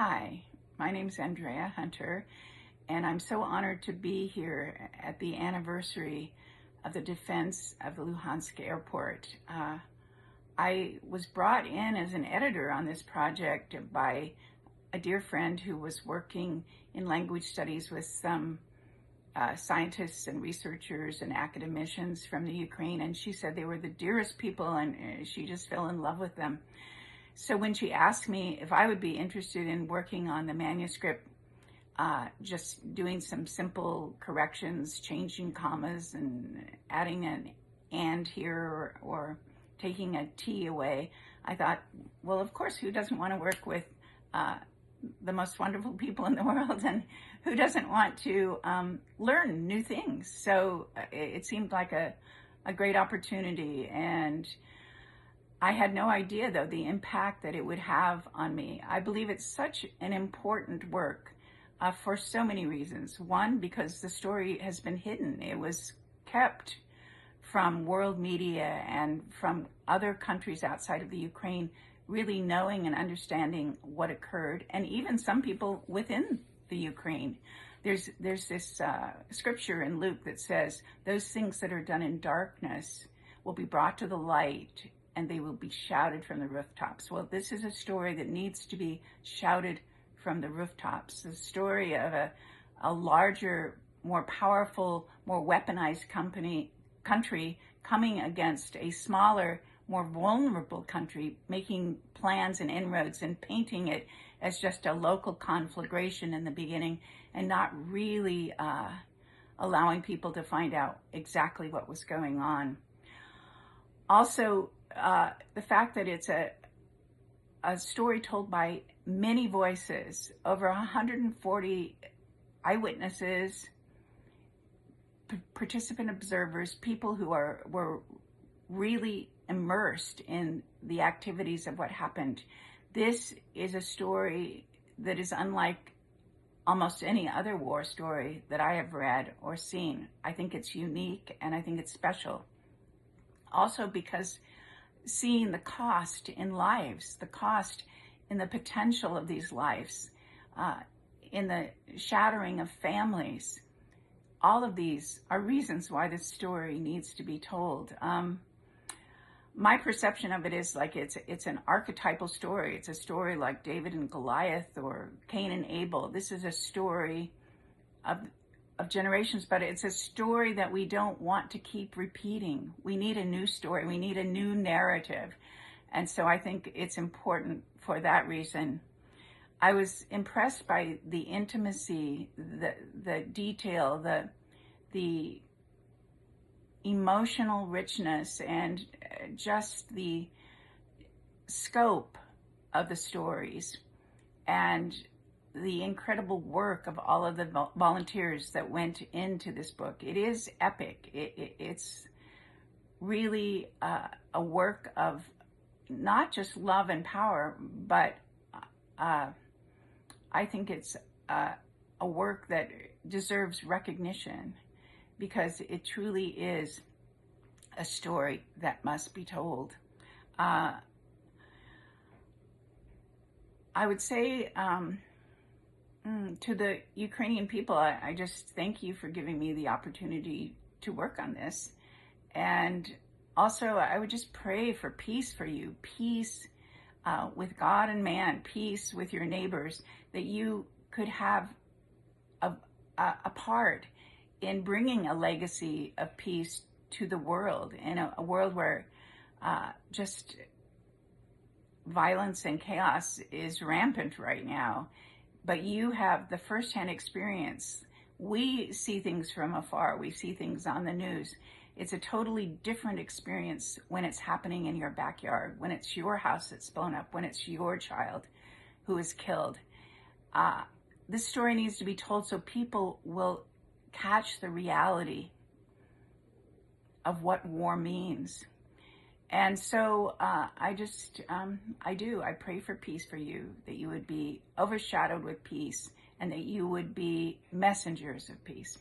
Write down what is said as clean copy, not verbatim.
Hi, my name's Andrea Hunter, and I'm so honored to be here at the anniversary of the defense of the Luhansk Airport. I was brought in as an editor on this project by a dear friend who was working in language studies with some scientists and researchers and academicians from the Ukraine, and she said they were the dearest people, and she just fell in love with them. So when she asked me if I would be interested in working on the manuscript, just doing some simple corrections, changing commas and adding an and here or taking a T away, I thought, well, of course, who doesn't want to work with the most wonderful people in the world, and who doesn't want to learn new things? So it seemed like a great opportunity, and I had no idea, though, the impact that it would have on me. I believe it's such an important work for so many reasons. One, because the story has been hidden. It was kept from world media and from other countries outside of the Ukraine really knowing and understanding what occurred, and even some people within the Ukraine. There's this scripture in Luke that says, those things that are done in darkness will be brought to the light, and they will be shouted from the rooftops. Well, this is a story that needs to be shouted from the rooftops. The story of a larger, more powerful, more weaponized country coming against a smaller, more vulnerable country, making plans and inroads and painting it as just a local conflagration in the beginning, and not really allowing people to find out exactly what was going on. Also, the fact that it's a story told by many voices, over 140 eyewitnesses, participant observers, people who were really immersed in the activities of what happened. This is a story that is unlike almost any other war story that I have read or seen. I think it's unique, and I think it's special. Also because seeing the cost in lives, the cost in the potential of these lives, in the shattering of families, all of these are reasons why this story needs to be told. My perception of it is like it's an archetypal story. It's a story like David and Goliath or Cain and Abel. This is a story of generations, but it's a story that we don't want to keep repeating. We need a new story. We need a new narrative. And so I think it's important for that reason. I was impressed by the intimacy, the detail, the emotional richness, and just the scope of the stories, and the incredible work of all of the volunteers that went into this book. It is epic. It's really a work of not just love and power, but I think it's a work that deserves recognition, because it truly is a story that must be told. I would say to the Ukrainian people, I just thank you for giving me the opportunity to work on this. And also, I would just pray for peace for you, peace with God and man, peace with your neighbors, that you could have a part in bringing a legacy of peace to the world, in a world where just violence and chaos is rampant right now. But you have the firsthand experience. We see things from afar. We see things on the news. It's a totally different experience when it's happening in your backyard, when it's your house that's blown up, when it's your child who is killed. This story needs to be told so people will catch the reality of what war means. And so I pray for peace for you, that you would be overshadowed with peace, and that you would be messengers of peace.